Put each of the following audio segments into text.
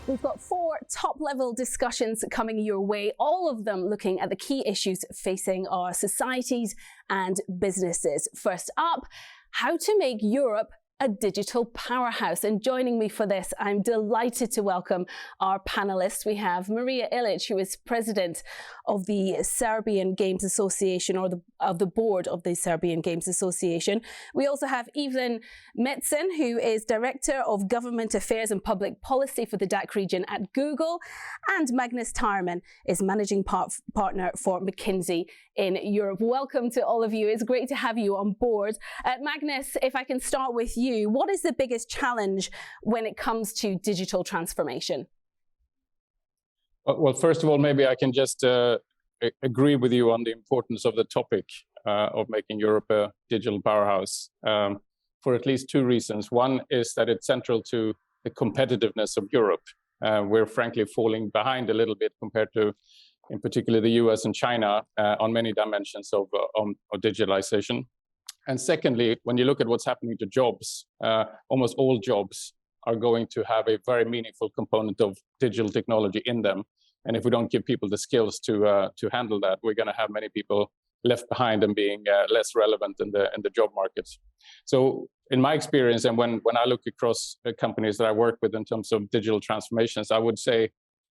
We've got 4 top-level discussions coming your way, all of them looking at the key issues facing our societies and businesses. First up, how to make Europe a digital powerhouse. And joining me for this, I'm delighted to welcome our panelists. We have Marija Ilić, who is president of the Serbian Games Association, or of the board of the Serbian Games Association. We also have Evelyn Metzen, who is director of government affairs and public policy for the DACH region at Google, and Magnus Tyreman is managing partner for McKinsey in Europe. Welcome to all of you. It's great to have you on board. Magnus, if I can start with you, what is the biggest challenge when it comes to digital transformation? Well, first of all, maybe I can just agree with you on the importance of the topic of making Europe a digital powerhouse for at least 2 reasons. One is that it's central to the competitiveness of Europe. We're frankly falling behind a little bit compared to, in particular, the US and China on many dimensions of digitalization. And secondly, when you look at what's happening to jobs, almost all jobs are going to have a very meaningful component of digital technology in them. And if we don't give people the skills to handle that, we're going to have many people left behind and being less relevant in the job markets. So in my experience, and when I look across the companies that I work with in terms of digital transformations, I would say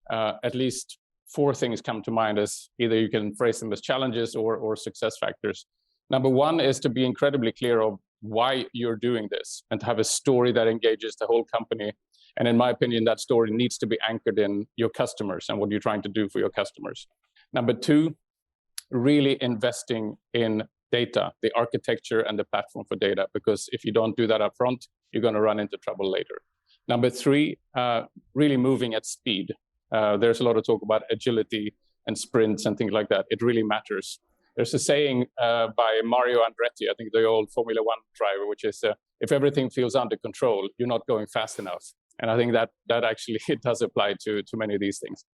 at least 4 things come to mind as either you can phrase them as challenges or success factors. Number 1 is to be incredibly clear of why you're doing this and to have a story that engages the whole company. And in my opinion, that story needs to be anchored in your customers and what you're trying to do for your customers. Number 2, really investing in data, the architecture and the platform for data, because if you don't do that up front, you're going to run into trouble later. Number 3, really moving at speed. There's a lot of talk about agility and sprints and things like that. It really matters. There's a saying by Mario Andretti, I think the old Formula 1 driver, which is, if everything feels under control, you're not going fast enough. And I think that actually it does apply to many of these things.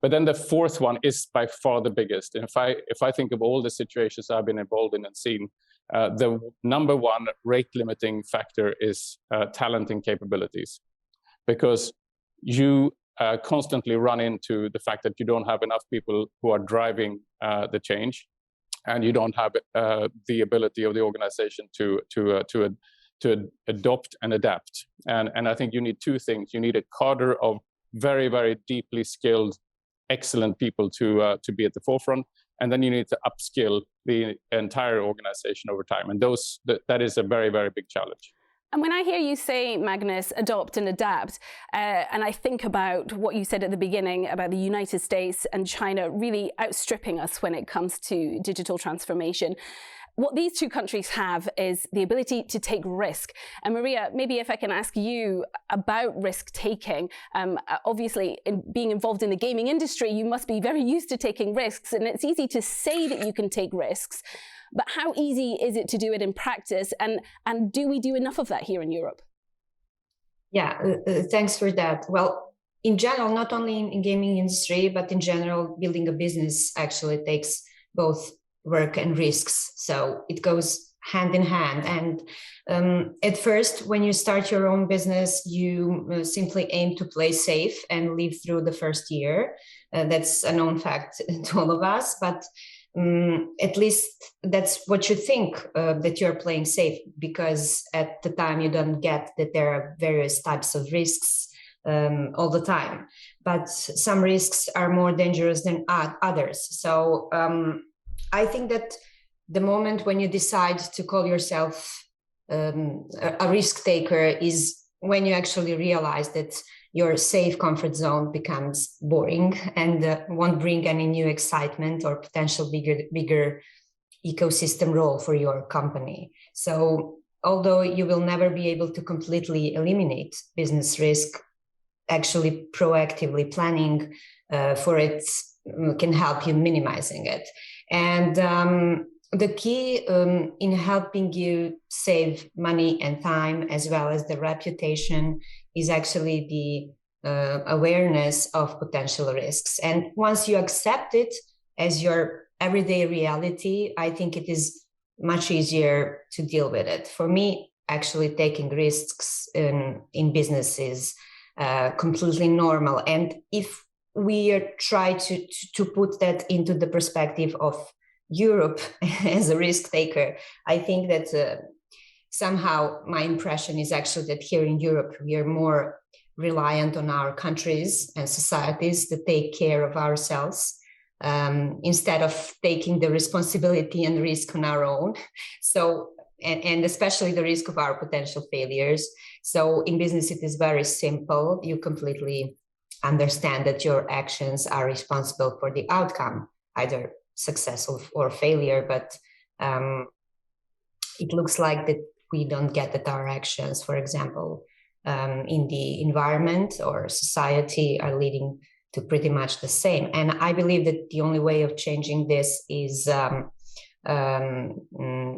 But then the 4th one is by far the biggest. And if I think of all the situations I've been involved in and seen, the number 1 rate limiting factor is talent and capabilities. Because you constantly run into the fact that you don't have enough people who are driving the change. And you don't have the ability of the organization to adopt and adapt. And I think you need 2 things. You need a cadre of very, very deeply skilled, excellent people to be at the forefront. And then you need to upskill the entire organization over time. And that is a very, very big challenge. And when I hear you say, Magnus, adopt and adapt, and I think about what you said at the beginning about the United States and China really outstripping us when it comes to digital transformation, what these 2 countries have is the ability to take risk. And Marija, maybe if I can ask you about risk taking, obviously in being involved in the gaming industry, you must be very used to taking risks, and it's easy to say that you can take risks. But how easy is it to do it in practice? And do we do enough of that here in Europe? Yeah, thanks for that. Well, in general, not only in gaming industry, but in general, building a business actually takes both work and risks. So it goes hand in hand. And at first, when you start your own business, you simply aim to play safe and live through the first year. That's a known fact to all of us. But at least that's what you think, that you're playing safe, because at the time you don't get that there are various types of risks all the time. But some risks are more dangerous than others. So I think that the moment when you decide to call yourself a risk taker is when you actually realize that your safe comfort zone becomes boring and won't bring any new excitement or potential bigger ecosystem role for your company. So although you will never be able to completely eliminate business risk, actually proactively planning for it can help you minimizing it. And the key in helping you save money and time, as well as the reputation, is actually the awareness of potential risks. And once you accept it as your everyday reality, I think it is much easier to deal with it. For me, actually taking risks in business is completely normal. And if we try to put that into the perspective of Europe as a risk taker, I think that somehow my impression is actually that here in Europe, we are more reliant on our countries and societies to take care of ourselves, instead of taking the responsibility and risk on our own. So, and especially the risk of our potential failures. So in business, it is very simple. You completely understand that your actions are responsible for the outcome, either successful or failure. But it looks like that we don't get that our actions, for example, in the environment or society, are leading to pretty much the same. And I believe that the only way of changing this is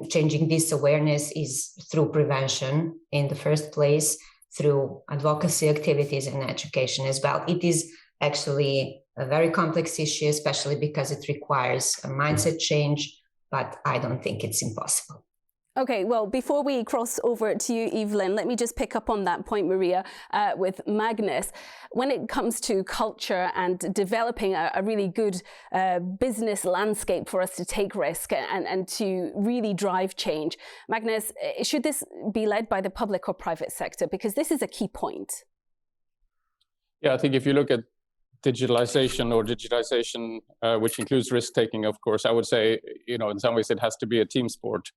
changing this awareness is through prevention in the first place, through advocacy activities and education as well. It is actually a very complex issue, especially because it requires a mindset change, but I don't think it's impossible. Okay, well, before we cross over to you, Evelyn, let me just pick up on that point, Marija, with Magnus. When it comes to culture and developing a really good business landscape for us to take risk and to really drive change, Magnus, should this be led by the public or private sector? Because this is a key point. Yeah, I think if you look at digitalization, which includes risk-taking, of course, I would say, in some ways it has to be a team sport.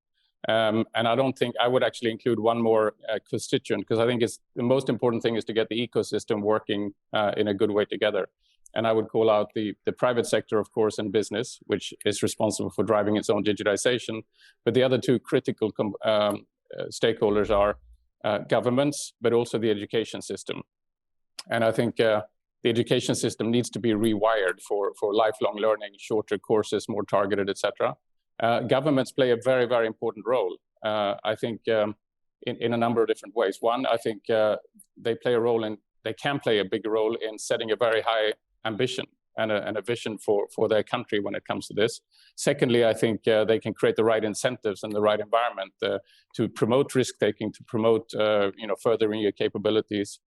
And I don't think I would actually include one more constituent, because I think the most important thing is to get the ecosystem working in a good way together. And I would call out the private sector, of course, and business, which is responsible for driving its own digitization. But the other two critical stakeholders are governments, but also the education system. And I think the education system needs to be rewired for lifelong learning, shorter courses, more targeted, etc. Governments play a very, very important role, I think, in a number of different ways. One, I think they can play a big role in setting a very high ambition and a vision for their country when it comes to this. Secondly, I think they can create the right incentives and the right environment to promote risk-taking, to promote furthering your capabilities.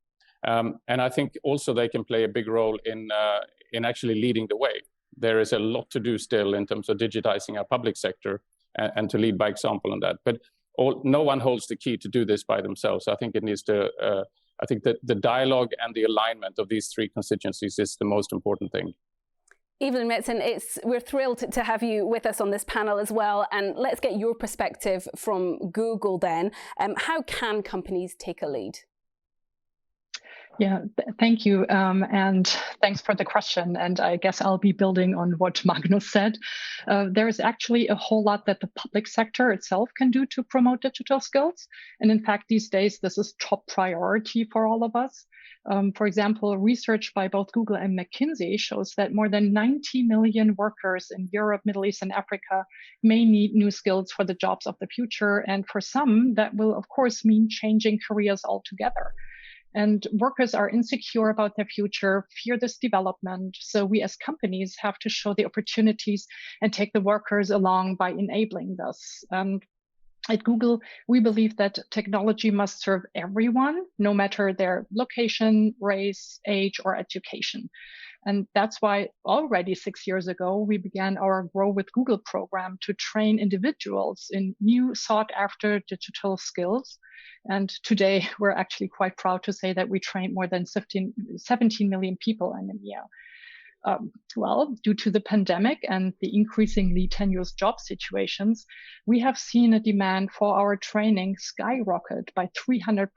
And I think also they can play a big role in actually leading the way. There is a lot to do still in terms of digitizing our public sector and to lead by example on that. But no one holds the key to do this by themselves. I think it needs to. I think that the dialogue and the alignment of these three constituencies is the most important thing. Evelyn Metzen, we're thrilled to have you with us on this panel as well. And let's get your perspective from Google then. How can companies take a lead? Yeah, thank you. And thanks for the question. And I guess I'll be building on what Magnus said. There is actually a whole lot that the public sector itself can do to promote digital skills. And in fact, these days, this is top priority for all of us. For example, research by both Google and McKinsey shows that more than 90 million workers in Europe, Middle East, and Africa may need new skills for the jobs of the future. And for some, that will, of course, mean changing careers altogether. And workers are insecure about their future, fear this development. So we as companies have to show the opportunities and take the workers along by enabling this. At Google, we believe that technology must serve everyone, no matter their location, race, age, or education. And that's why already 6 years ago, we began our Grow with Google program to train individuals in new sought after digital skills. And today, we're actually quite proud to say that we trained more than 17 million people in a year. Well, due to the pandemic and the increasingly tenuous job situations, we have seen a demand for our training skyrocket by 300%.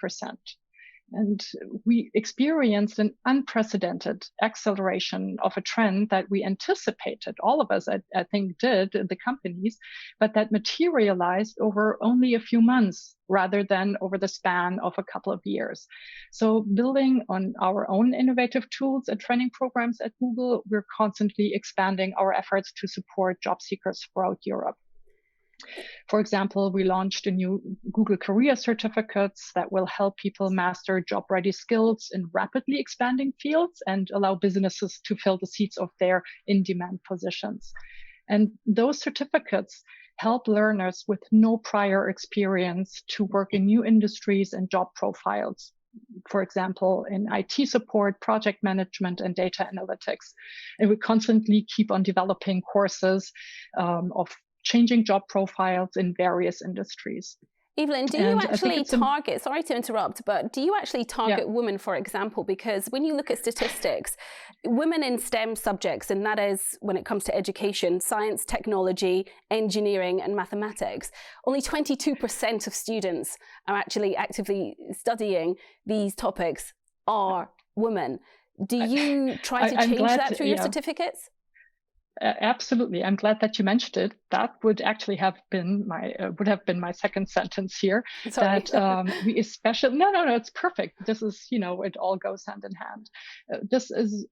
And we experienced an unprecedented acceleration of a trend that we anticipated, all of us, I think, did, the companies, but that materialized over only a few months rather than over the span of a couple of years. So building on our own innovative tools and training programs at Google, we're constantly expanding our efforts to support job seekers throughout Europe. For example, we launched a new Google Career Certificates that will help people master job-ready skills in rapidly expanding fields and allow businesses to fill the seats of their in-demand positions. And those certificates help learners with no prior experience to work in new industries and job profiles. for example, in IT support, project management, and data analytics. And we constantly keep on developing courses of changing job profiles in various industries. Evelyn, do you actually target, sorry to interrupt, but do you actually target women, for example? Because when you look at statistics, women in STEM subjects, and that is when it comes to education, science, technology, engineering, and mathematics, only 22% of students are actually actively studying these topics are women. Do you try to change that through your certificates? Absolutely. I'm glad that you mentioned it. That would actually have been my second sentence here. Sorry. That we especially, no, it's perfect. This is, it all goes hand in hand. This is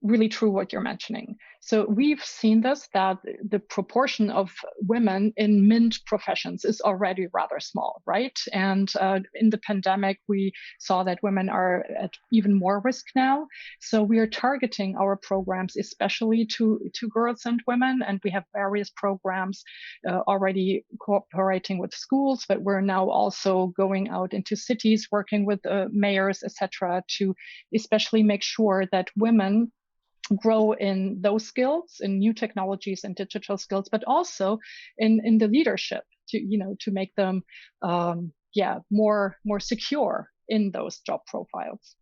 really true what you're mentioning. So we've seen this, that the proportion of women in MINT professions is already rather small, right? And in the pandemic, we saw that women are at even more risk now. So we are targeting our programs especially to girls and women, and we have various programs already cooperating with schools, but we're now also going out into cities, working with mayors, etc., to especially make sure that women grow in those skills, in new technologies and digital skills, but also in the leadership to make them more secure in those job profiles.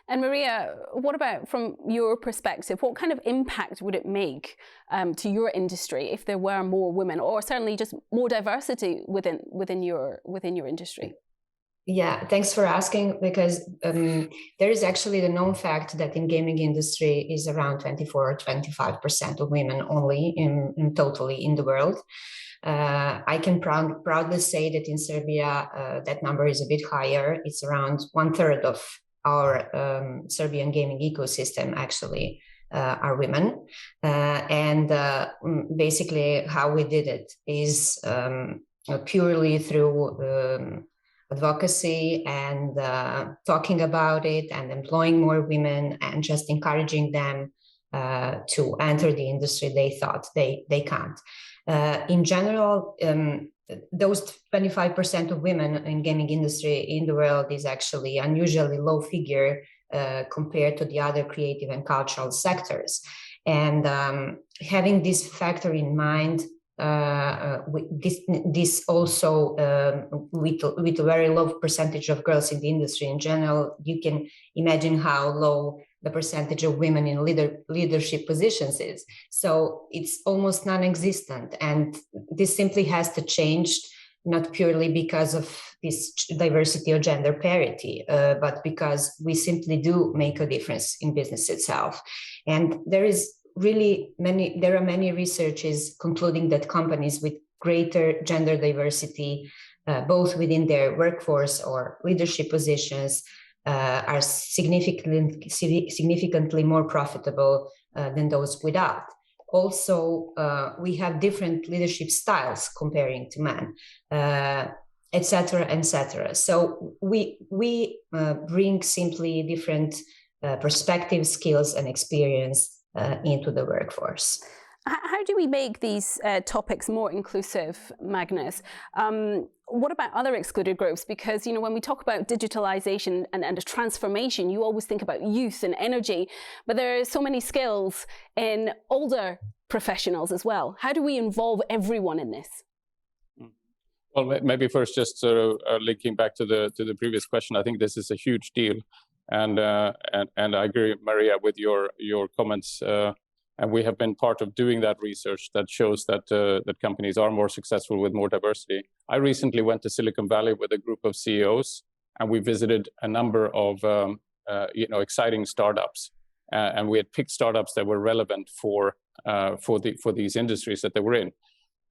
And Marija, what about from your perspective? What kind of impact would it make to your industry if there were more women, or certainly just more diversity within your industry? Yeah, thanks for asking, because there is actually the known fact that in gaming industry is around 24 or 25% of women only in totally in the world. I can proudly say that in Serbia, that number is a bit higher. It's around 1/3 of our Serbian gaming ecosystem actually are women. Basically how we did it is purely through advocacy and talking about it and employing more women and just encouraging them to enter the industry they thought they can't. In general, those 25% of women in gaming industry in the world is actually unusually low figure compared to the other creative and cultural sectors. And having this factor in mind, this also with a very low percentage of girls in the industry in general, you can imagine how low the percentage of women in leadership positions is. So it's almost non-existent, and this simply has to change, not purely because of this diversity or gender parity, but because we simply do make a difference in business itself. And there are many researches concluding that companies with greater gender diversity, both within their workforce or leadership positions, are significantly more profitable than those without. Also, we have different leadership styles comparing to men, etc., etc. So we bring simply different perspectives, skills, and experience into the workforce. How do we make these topics more inclusive, Magnus? What about other excluded groups? Because, when we talk about digitalisation and a transformation, you always think about youth and energy, but there are so many skills in older professionals as well. How do we involve everyone in this? Well, maybe first, just sort of linking back to the previous question, I think this is a huge deal. And I agree, Marija, with your comments. And we have been part of doing that research that shows that companies are more successful with more diversity. I recently went to Silicon Valley with a group of CEOs, and we visited a number of exciting startups. And we had picked startups that were relevant for these industries that they were in.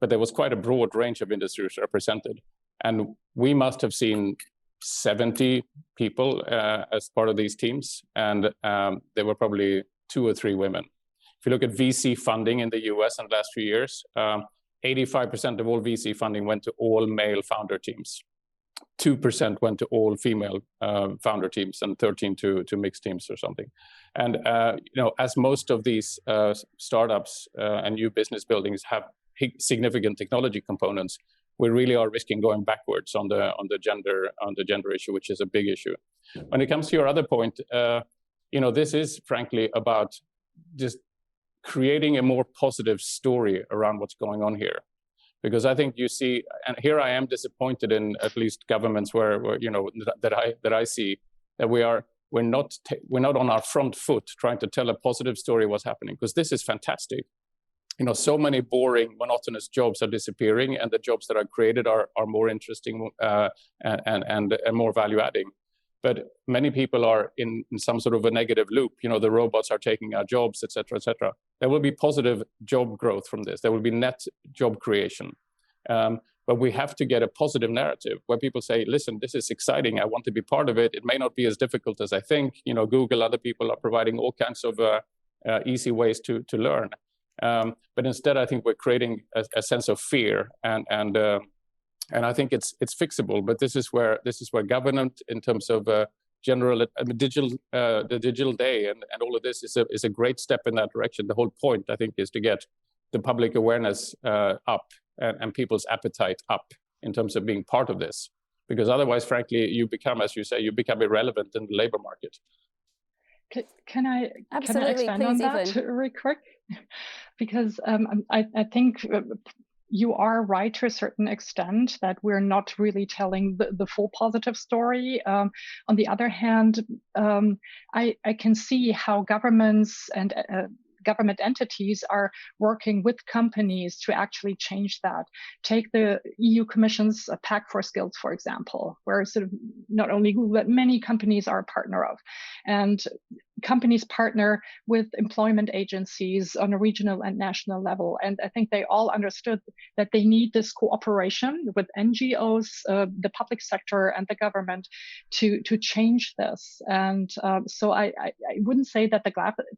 But there was quite a broad range of industries represented, and we must have seen 70 people as part of these teams, and there were probably 2 or 3 women. If you look at VC funding in the US in the last few years, 85% of all VC funding went to all male founder teams. 2% went to all female founder teams, and 13 to mixed teams or something. And as most of these startups and new business buildings have significant technology components, we really are risking going backwards on the gender issue, which is a big issue. When it comes to your other point, this is frankly about just creating a more positive story around what's going on here. Because I think you see, and here I am disappointed in at least governments where that I see that we're not on our front foot trying to tell a positive story of what's happening, because this is fantastic. So many boring, monotonous jobs are disappearing, and the jobs that are created are more interesting and more value adding. But many people are in some sort of a negative loop. The robots are taking our jobs, et cetera, et cetera. There will be positive job growth from this. There will be net job creation. But we have to get a positive narrative where people say, listen, this is exciting. I want to be part of it. It may not be as difficult as I think. Google, other people are providing all kinds of easy ways to learn. But instead, I think we're creating a sense of fear, and I think it's fixable. But this is where government, in terms of the digital day and all of this, is a great step in that direction. The whole point, I think, is to get the public awareness up and people's appetite up in terms of being part of this, because otherwise, frankly, you become, as you say, irrelevant in the labor market. Can I expand on that really quick? Because I think you are right to a certain extent that we're not really telling the full positive story. On the other hand, I can see how governments and government entities are working with companies to actually change that. Take the EU Commission's Pact for Skills, for example, where sort of not only Google, but many companies are a partner of. And companies partner with employment agencies on a regional and national level. And I think they all understood that they need this cooperation with NGOs, the public sector, and the government to change this. And so I wouldn't say that the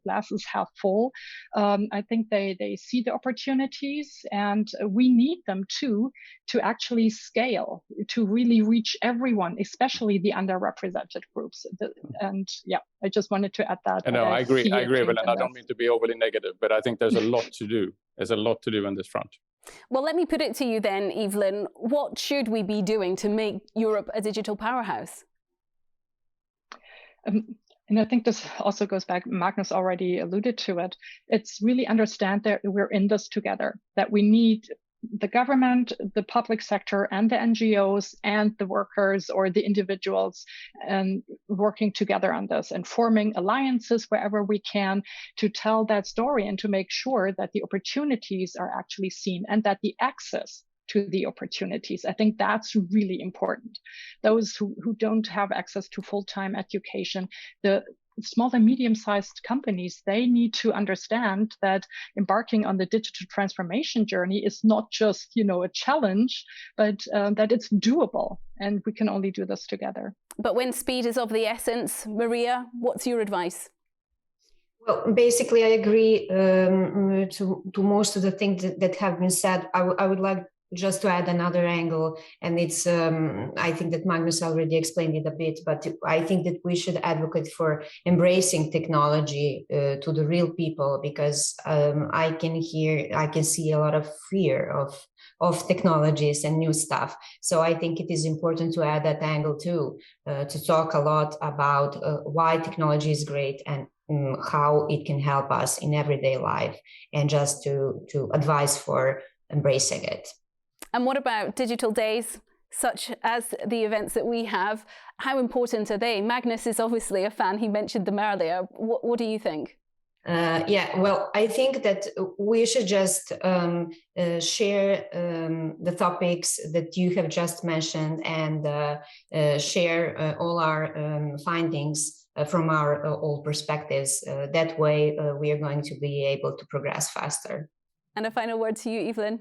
glass is half full. I think they see the opportunities, and we need them too to actually scale, to really reach everyone, especially the underrepresented groups. And yeah, I just wanted to add that. No, I agree, Evelyn. I don't mean to be overly negative, but I think there's a lot to do. There's a lot to do on this front. Well, let me put it to you then, Evelyn. What should we be doing to make Europe a digital powerhouse? And I think this also goes back, Magnus already alluded to it. It's really understand that we're in this together, that we need the government, the public sector, and the NGOs, and the workers or the individuals, and working together on this and forming alliances wherever we can to tell that story and to make sure that the opportunities are actually seen and that the access to the opportunities. I think that's really important. Those who don't have access to full-time education, the small and medium-sized companies, they need to understand that embarking on the digital transformation journey is not just, a challenge, but that it's doable. And we can only do this together. But when speed is of the essence, Marija, what's your advice? Well, basically, I agree to most of the things that have been said. I would like just to add another angle, and it's I think that Magnus already explained it a bit, but I think that we should advocate for embracing technology to the real people, because I can see a lot of fear of technologies and new stuff. So I think it is important to add that angle too, to talk a lot about why technology is great and how it can help us in everyday life, and just to advise for embracing it. And what about digital days, such as the events that we have? How important are they? Magnus is obviously a fan. He mentioned them earlier. What do you think? Yeah, well, I think that we should just share the topics that you have just mentioned, and share all our findings from our old perspectives. That way, we are going to be able to progress faster. And a final word to you, Evelyn.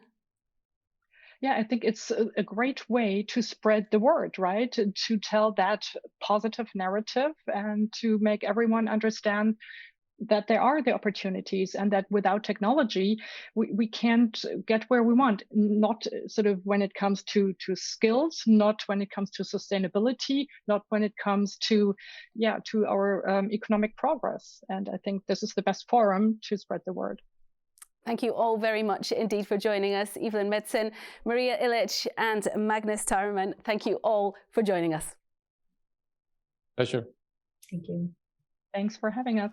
Yeah, I think it's a great way to spread the word, right? To tell that positive narrative and to make everyone understand that there are the opportunities, and that without technology, we can't get where we want. Not sort of when it comes to skills, not when it comes to sustainability, not when it comes to our economic progress. And I think this is the best forum to spread the word. Thank you all very much indeed for joining us. Evelyn Medson, Marija Ilić, and Magnus Tyreman. Thank you all for joining us. Pleasure. Thank you. Thanks for having us.